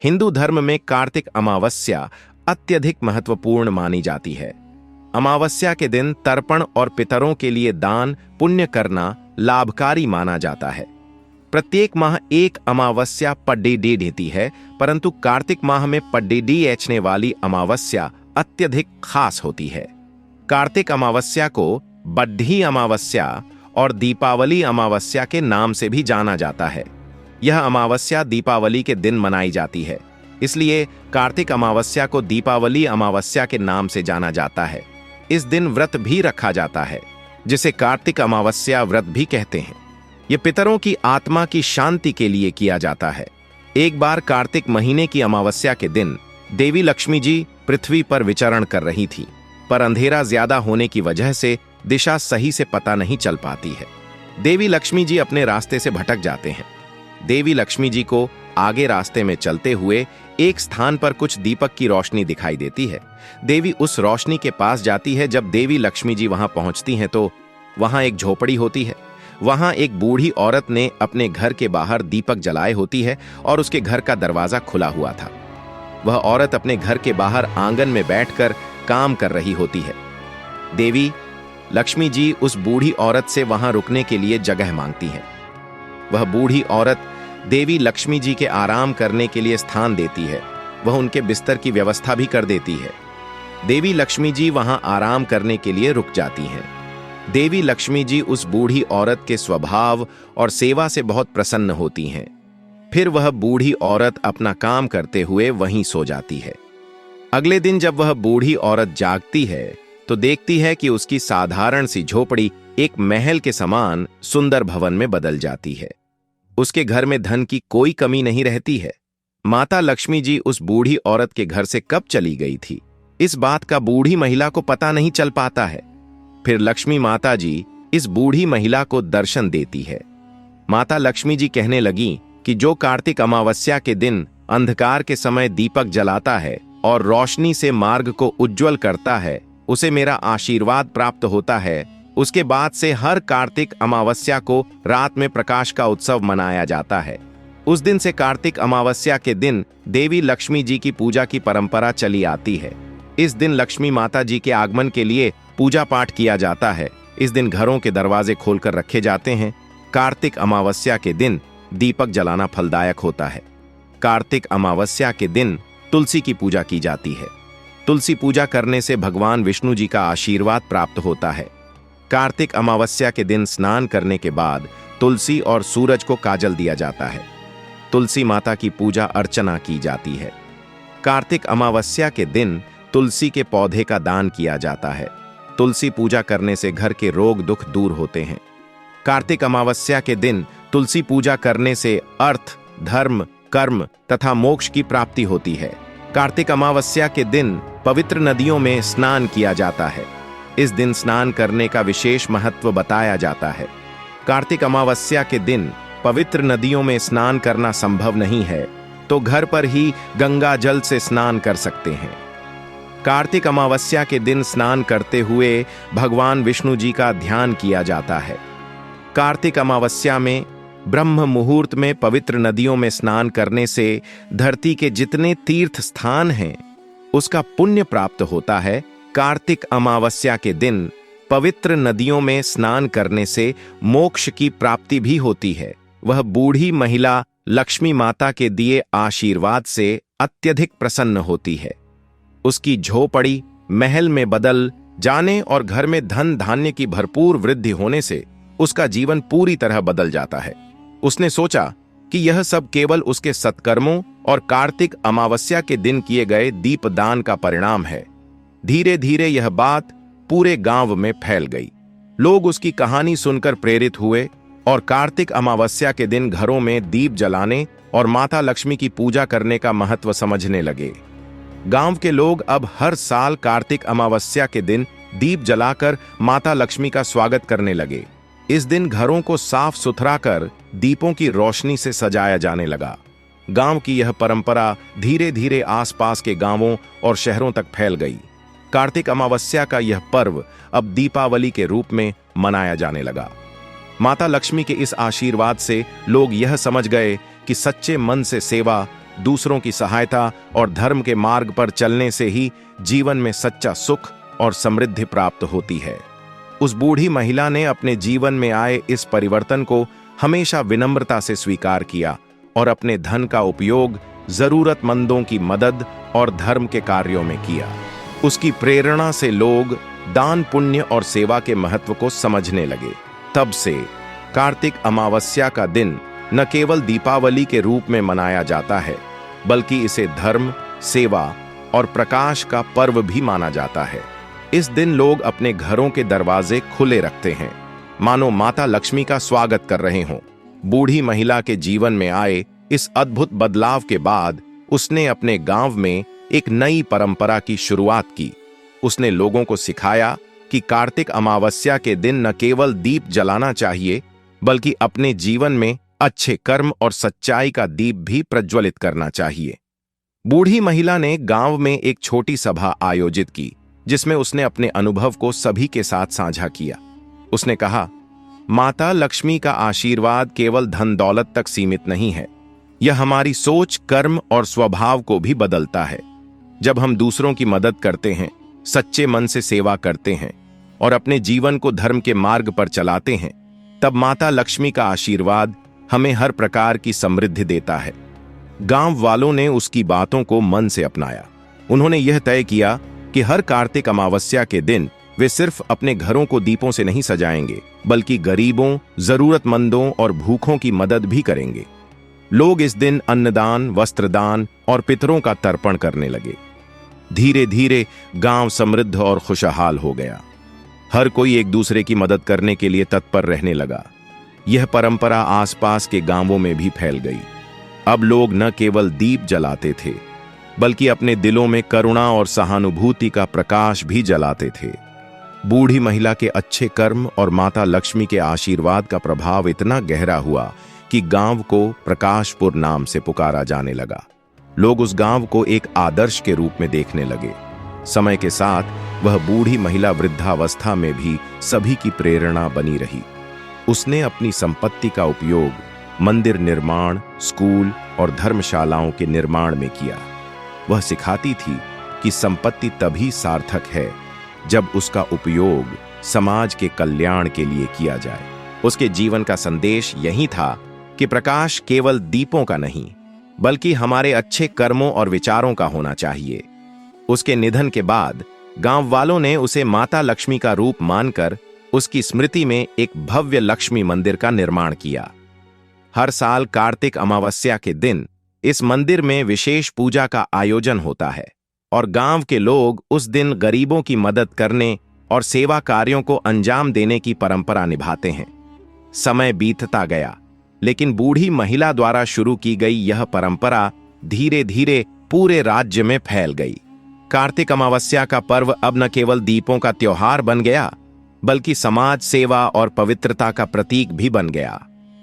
हिंदू धर्म में कार्तिक अमावस्या अत्यधिक महत्वपूर्ण मानी जाती है। अमावस्या के दिन तर्पण और पितरों के लिए दान पुण्य करना लाभकारी माना जाता है। प्रत्येक माह एक अमावस्या पड्डीडी देती है, परंतु कार्तिक माह में पड्डीडी एचने वाली अमावस्या अत्यधिक खास होती है। कार्तिक अमावस्या को बड्ढी अमावस्या और दीपावली अमावस्या के नाम से भी जाना जाता है। यह अमावस्या दीपावली के दिन मनाई जाती है, इसलिए कार्तिक अमावस्या को दीपावली अमावस्या के नाम से जाना जाता है। इस दिन व्रत भी रखा जाता है, जिसे कार्तिक अमावस्या व्रत भी कहते हैं। यह पितरों की आत्मा की शांति के लिए किया जाता है। एक बार कार्तिक महीने की अमावस्या के दिन देवी लक्ष्मी जी पृथ्वी पर विचरण कर रही थी, पर अंधेरा ज्यादा होने की वजह से दिशा सही से पता नहीं चल पाती है। देवी लक्ष्मी जी अपने रास्ते से भटक जाते हैं। देवी लक्ष्मी जी को आगे रास्ते में चलते हुए एक स्थान पर कुछ दीपक की रोशनी दिखाई देती है। देवी उस रोशनी के पास जाती है। जब देवी लक्ष्मी जी वहां पहुंचती हैं तो वहां एक झोपड़ी होती है। वहां एक बूढ़ी औरत ने अपने घर के बाहर दीपक जलाए होती है और उसके घर का दरवाजा खुला हुआ था। वह औरत अपने घर के बाहर आंगन में बैठकर काम कर रही होती है। देवी लक्ष्मी जी उस बूढ़ी औरत से वहां रुकने के लिए जगह मांगती है। वह बूढ़ी औरत देवी लक्ष्मी जी के आराम करने के लिए स्थान देती है। वह उनके बिस्तर की व्यवस्था भी कर देती है। देवी लक्ष्मी जी वहां आराम करने के लिए रुक जाती हैं। देवी लक्ष्मी जी उस बूढ़ी औरत के स्वभाव और सेवा से बहुत प्रसन्न होती हैं। फिर वह बूढ़ी औरत अपना काम करते हुए वहीं सो जाती है। अगले दिन जब वह बूढ़ी औरत जागती है तो देखती है कि उसकी साधारण सी झोपड़ी एक महल के समान सुंदर भवन में बदल जाती है। उसके घर में धन की कोई कमी नहीं रहती है। माता लक्ष्मी जी उस बूढ़ी औरत के घर से कब चली गई थी, इस बात का बूढ़ी महिला को पता नहीं चल पाता है। फिर लक्ष्मी माता जी इस बूढ़ी महिला को दर्शन देती है। माता लक्ष्मी जी कहने लगी कि जो कार्तिक अमावस्या के दिन अंधकार के समय दीपक जलाता है और रोशनी से मार्ग को उज्जवल करता है, उसे मेरा आशीर्वाद प्राप्त होता है। उसके बाद से हर कार्तिक अमावस्या को रात में प्रकाश का उत्सव मनाया जाता है। उस दिन से कार्तिक अमावस्या के दिन देवी लक्ष्मी जी की पूजा की परंपरा चली आती है। इस दिन लक्ष्मी माता जी के आगमन के लिए पूजा पाठ किया जाता है। इस दिन घरों के दरवाजे खोलकर रखे जाते हैं। कार्तिक अमावस्या के दिन दीपक जलाना फलदायक होता है। कार्तिक अमावस्या के दिन तुलसी की पूजा की जाती है। तुलसी पूजा करने से भगवान विष्णु जी का आशीर्वाद प्राप्त होता है। कार्तिक अमावस्या के दिन स्नान करने के बाद तुलसी और सूरज को काजल दिया जाता है। तुलसी माता की पूजा अर्चना की जाती है। कार्तिक अमावस्या के दिन तुलसी के पौधे का दान किया जाता है। तुलसी पूजा करने से घर के रोग दुख दूर होते हैं। कार्तिक अमावस्या के दिन तुलसी पूजा करने से अर्थ, धर्म, कर्म तथा मोक्ष की प्राप्ति होती है। कार्तिक अमावस्या के दिन पवित्र नदियों में स्नान किया जाता है। इस दिन स्नान करने का विशेष महत्व बताया जाता है। कार्तिक अमावस्या के दिन पवित्र नदियों में स्नान करना संभव नहीं है तो घर पर ही गंगा जल से स्नान कर सकते हैं। कार्तिक अमावस्या के दिन स्नान करते हुए भगवान विष्णु जी का ध्यान किया जाता है। कार्तिक अमावस्या में ब्रह्म मुहूर्त में पवित्र नदियों में स्नान करने से धरती के जितने तीर्थ स्थान हैं उसका पुण्य प्राप्त होता है। कार्तिक अमावस्या के दिन पवित्र नदियों में स्नान करने से मोक्ष की प्राप्ति भी होती है। वह बूढ़ी महिला लक्ष्मी माता के दिए आशीर्वाद से अत्यधिक प्रसन्न होती है। उसकी झोपड़ी महल में बदल जाने और घर में धन धान्य की भरपूर वृद्धि होने से उसका जीवन पूरी तरह बदल जाता है। उसने सोचा कि यह सब केवल उसके सत्कर्मों और कार्तिक अमावस्या के दिन किए गए दीपदान का परिणाम है। धीरे धीरे यह बात पूरे गांव में फैल गई। लोग उसकी कहानी सुनकर प्रेरित हुए और कार्तिक अमावस्या के दिन घरों में दीप जलाने और माता लक्ष्मी की पूजा करने का महत्व समझने लगे। गांव के लोग अब हर साल कार्तिक अमावस्या के दिन दीप जलाकर माता लक्ष्मी का स्वागत करने लगे। इस दिन घरों को साफ सुथरा कर दीपों की रोशनी से सजाया जाने लगा। गांव की यह परंपरा धीरे धीरे आसपास के गांवों और शहरों तक फैल गई। कार्तिक अमावस्या का यह पर्व अब दीपावली के रूप में मनाया जाने लगा। माता लक्ष्मी के इस आशीर्वाद से लोग यह समझ गए कि सच्चे मन से सेवा दूसरों की सहायता और धर्म के मार्ग पर चलने से ही जीवन में सच्चा सुख और समृद्धि प्राप्त होती है। उस बूढ़ी महिला ने अपने जीवन में आए इस परिवर्तन को हमेशा विनम्रता से स्वीकार किया और अपने धन का उपयोग जरूरतमंदों की मदद और धर्म के कार्यों में किया। उसकी प्रेरणा से लोग दान, पुण्य और सेवा के महत्व को समझने लगे। तब से कार्तिक अमावस्या का दिन न केवल दीपावली के रूप में मनाया जाता है, बल्कि इसे धर्म, सेवा और प्रकाश का पर्व भी माना जाता है। इस दिन लोग अपने घरों के दरवाजे खुले रखते हैं, मानो माता लक्ष्मी का स्वागत कर रहे हों। बूढ़ी महिला के जीवन में आए इस अद्भुत बदलाव के बाद उसने अपने गांव में एक नई परंपरा की शुरुआत की। उसने लोगों को सिखाया कि कार्तिक अमावस्या के दिन न केवल दीप जलाना चाहिए, बल्कि अपने जीवन में अच्छे कर्म और सच्चाई का दीप भी प्रज्वलित करना चाहिए। बूढ़ी महिला ने गांव में एक छोटी सभा आयोजित की, जिसमें उसने अपने अनुभव को सभी के साथ साझा किया। उसने कहा, माता लक्ष्मी का आशीर्वाद केवल धन दौलत तक सीमित नहीं है, यह हमारी सोच, कर्म और स्वभाव को भी बदलता है। जब हम दूसरों की मदद करते हैं, सच्चे मन से सेवा करते हैं और अपने जीवन को धर्म के मार्ग पर चलाते हैं, तब माता लक्ष्मी का आशीर्वाद हमें हर प्रकार की समृद्धि देता है। गांव वालों ने उसकी बातों को मन से अपनाया। उन्होंने यह तय किया कि हर कार्तिक अमावस्या के दिन वे सिर्फ अपने घरों को दीपों से नहीं सजाएंगे, बल्कि गरीबों, जरूरतमंदों और भूखों की मदद भी करेंगे। लोग इस दिन अन्नदान, वस्त्रदान और पितरों का तर्पण करने लगे। धीरे धीरे गांव समृद्ध और खुशहाल हो गया। हर कोई एक दूसरे की मदद करने के लिए तत्पर रहने लगा। यह परंपरा आसपास के गांवों में भी फैल गई। अब लोग न केवल दीप जलाते थे, बल्कि अपने दिलों में करुणा और सहानुभूति का प्रकाश भी जलाते थे। बूढ़ी महिला के अच्छे कर्म और माता लक्ष्मी के आशीर्वाद का प्रभाव इतना गहरा हुआ कि गांव को प्रकाशपुर नाम से पुकारा जाने लगा। लोग उस गांव को एक आदर्श के रूप में देखने लगे। समय के साथ वह बूढ़ी महिला वृद्धावस्था में भी सभी की प्रेरणा बनी रही। उसने अपनी संपत्ति का उपयोग मंदिर निर्माण, स्कूल और धर्मशालाओं के निर्माण में किया। वह सिखाती थी कि संपत्ति तभी सार्थक है जब उसका उपयोग समाज के कल्याण के लिए किया जाए। उसके जीवन का संदेश यही था कि प्रकाश केवल दीपों का नहीं, बल्कि हमारे अच्छे कर्मों और विचारों का होना चाहिए। उसके निधन के बाद गांव वालों ने उसे माता लक्ष्मी का रूप मानकर उसकी स्मृति में एक भव्य लक्ष्मी मंदिर का निर्माण किया। हर साल कार्तिक अमावस्या के दिन इस मंदिर में विशेष पूजा का आयोजन होता है और गांव के लोग उस दिन गरीबों की मदद करने और सेवा कार्यों को अंजाम देने की परंपरा निभाते हैं। समय बीतता गया, लेकिन बूढ़ी महिला द्वारा शुरू की गई यह परंपरा धीरे धीरे पूरे राज्य में फैल गई। कार्तिक अमावस्या का पर्व अब न केवल दीपों का त्योहार बन गया, बल्कि समाज सेवा और पवित्रता का प्रतीक भी बन गया।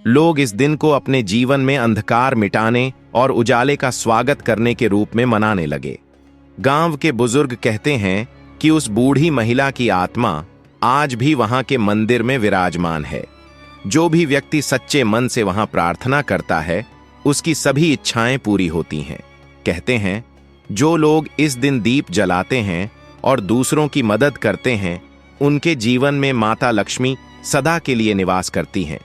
लोग इस दिन को अपने जीवन में अंधकार मिटाने और उजाले का स्वागत करने के रूप में मनाने लगे। गांव के बुजुर्ग कहते हैं कि उस बूढ़ी महिला की आत्मा आज भी वहां के मंदिर में विराजमान है। जो भी व्यक्ति सच्चे मन से वहां प्रार्थना करता है, उसकी सभी इच्छाएं पूरी होती हैं। कहते हैं, जो लोग इस दिन दीप जलाते हैं और दूसरों की मदद करते हैं, उनके जीवन में माता लक्ष्मी सदा के लिए निवास करती हैं।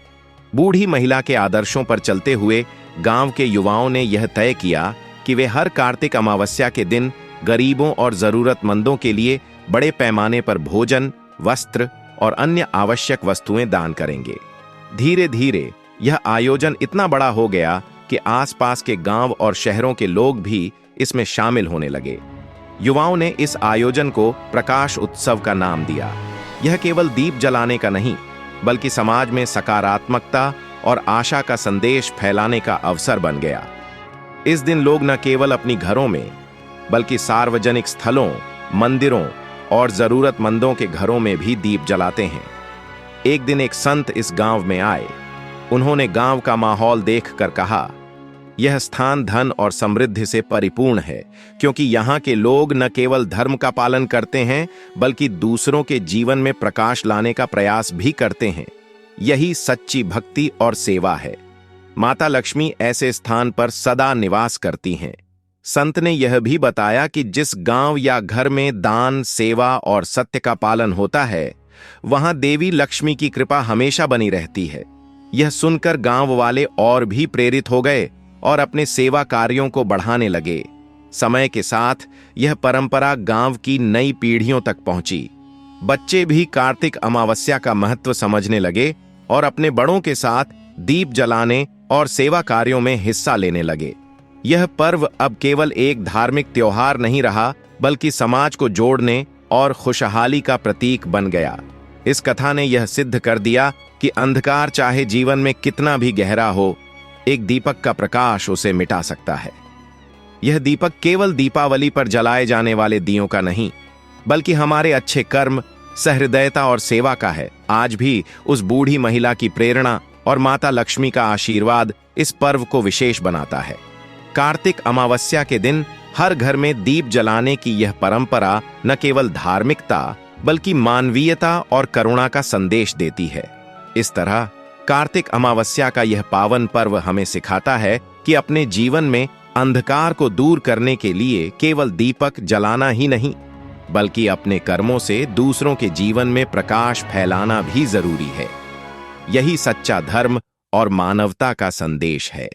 बूढ़ी महिला के आदर्शों पर चलते हुए गांव के युवाओं ने यह तय किया कि वे हर कार्तिक अमावस्या के दिन गरीबों और जरूरतमंदों के लिए बड़े पैमाने पर भोजन, वस्त्र और अन्य आवश्यक वस्तुएं दान करेंगे। धीरे धीरे यह आयोजन इतना बड़ा हो गया कि आसपास के गांव और शहरों के लोग भी इसमें शामिल होने लगे। युवाओं ने इस आयोजन को प्रकाश उत्सव का नाम दिया। यह केवल दीप जलाने का नहीं, बल्कि समाज में सकारात्मकता और आशा का संदेश फैलाने का अवसर बन गया। इस दिन लोग न केवल अपनी घरों में, बल्कि सार्वजनिक स्थलों, मंदिरों और जरूरतमंदों के घरों में भी दीप जलाते हैं। एक दिन एक संत इस गांव में आए। उन्होंने गांव का माहौल देखकर कहा, यह स्थान धन और समृद्धि से परिपूर्ण है, क्योंकि यहाँ के लोग न केवल धर्म का पालन करते हैं, बल्कि दूसरों के जीवन में प्रकाश लाने का प्रयास भी करते हैं। यही सच्ची भक्ति और सेवा है। माता लक्ष्मी ऐसे स्थान पर सदा निवास करती हैं। संत ने यह भी बताया कि जिस गांव या घर में दान, सेवा और सत्य का पालन होता है, वहां देवी लक्ष्मी की कृपा हमेशा बनी रहती है। यह सुनकर गांव वाले और भी प्रेरित हो गए और अपने सेवा कार्यों को बढ़ाने लगे। समय के साथ यह परंपरा गांव की नई पीढ़ियों तक पहुंची। बच्चे भी कार्तिक अमावस्या का महत्व समझने लगे और अपने बड़ों के साथ दीप जलाने और सेवा कार्यों में हिस्सा लेने लगे। यह पर्व अब केवल एक धार्मिक त्योहार नहीं रहा, बल्कि समाज को जोड़ने और खुशहाली का प्रतीक बन गया। इस कथा ने यह सिद्ध कर दिया कि अंधकार चाहे जीवन में कितना भी गहरा हो, एक दीपक का प्रकाश उसे मिटा सकता है। यह दीपक केवल दीपावली पर जलाए जाने वाले दियों का नहीं, बल्कि हमारे अच्छे कर्म, सहृदयता और सेवा का है। आज भी उस बूढ़ी महिला की प्रेरणा और माता लक्ष्मी का आशीर्वाद इस पर्व को विशेष बनाता है। कार्तिक अमावस्या के दिन हर घर में दीप जलाने की यह परंपरा न केवल धार्मिकता, बल्कि मानवीयता और करुणा का संदेश देती है। इस तरह कार्तिक अमावस्या का यह पावन पर्व हमें सिखाता है कि अपने जीवन में अंधकार को दूर करने के लिए केवल दीपक जलाना ही नहीं, बल्कि अपने कर्मों से दूसरों के जीवन में प्रकाश फैलाना भी जरूरी है। यही सच्चा धर्म और मानवता का संदेश है।